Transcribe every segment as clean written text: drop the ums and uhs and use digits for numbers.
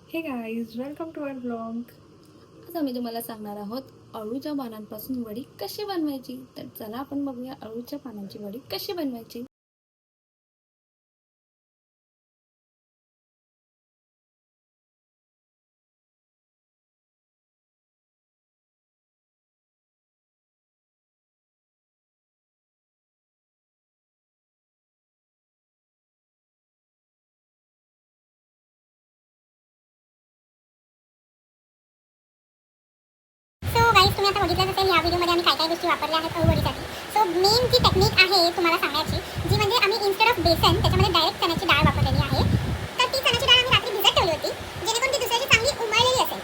हे guys, welcome to our blog. आज आम्ही तुम्हाला सांगणार आहोत अळूच्या पानांपासून वडी कशी बनवायची. तर चला आपण बघूया अळूच्या पानांची वडी कशी बनवायची. सो गाईज, तुम्ही आता बघितलंच असेल या व्हिडिओमध्ये आम्ही काय काय गोष्टी वापरल्या आहेत अळूवडीसाठी. सो मेन जी टेक्निक आहे तुम्हाला सांगायची, जी म्हणजे आम्ही इन्स्टेड ऑफ बेसन त्याच्यामध्ये डायरेक्ट चण्याची डाळ वापरलेली आहे. तर ती चण्याची डाळ आम्ही रात्री भिजत ठेवली होती, जेणेकरून ती दुसऱ्या दिवशी चांगली उमळलेली असेल.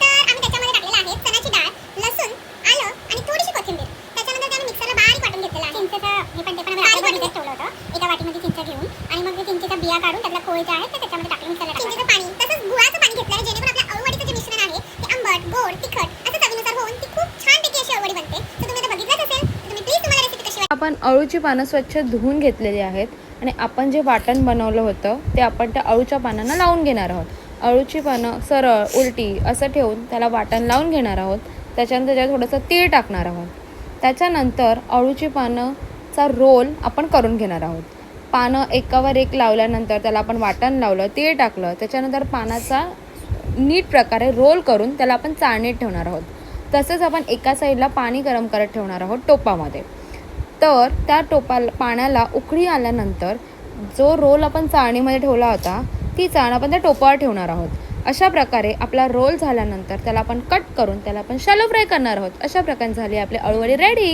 तर आम्ही त्याच्यामध्ये टाकलेलं आहे चण्याची डाळ, लसूण, आलं आणि थोडीशी कोथिंबीर. त्याच्यानंतर ते आम्ही मिक्सरला बारीक वाटून घेतलेलं आहे. चिंचेचं हे पण आम्ही रात्रभर भिजत ठेवलं होतं एका वाटीमध्ये चिंच घेऊन, आणि मग ते चिंचेचा बिया काढून त्यातला कोळ जे आहे ते त्याच्यामध्ये टाकून मिक्सरला टाकलं. चिंचेचं पाणी तसंच गुळाचं पाणी घेतलं आहे, जेणेकरून आपल्या अळूवडीचं जे मिश्रण आहे ते आंबट, गोड, तिखट असं चवीनुसार होऊन ती खूप छानपैकी अशी अळूवडी बनते. तर तुम्ही आता बघितलंच असेल, तर तुम्ही प्लीज तुम्हाला रेसिपी कशी आपण अळूची पानं स्वच्छ धुवून घेतलेली आहेत आणि आपण जे वाटण बनवलं होतं ते आपण त्या अळूच्या पानांना लावून घेणार आहोत. अळूची पानं सरळ उलटी असं ठेवून त्याला वाटण लावून घेणार आहोत. त्याच्यानंतर त्याच्यात थोडंसं तीळ टाकणार आहोत. त्याच्यानंतर अळूची पानंचा रोल आपण करून घेणार आहोत. पानं एकावर एक लावल्यानंतर त्याला आपण वाटण लावलं, तीळ टाकलं, त्याच्यानंतर पानाचा नीट प्रकारे रोल करून त्याला आपण चाळणीत ठेवणार आहोत. तसंच आपण एका साईडला पाणी गरम करत ठेवणार आहोत टोपामध्ये. तर त्या पाण्याला उकळी आल्यानंतर जो रोल आपण चाळणीमध्ये ठेवला होता ती चाळण आपण त्या टोपावर ठेवणार आहोत. अशा प्रकारे आपला रोल झाल्यानंतर त्याला आपण कट करून त्याला आपण शॅलो फ्राय करणार आहोत. अशा प्रकारे झाली आपली अळूवडी रेडी.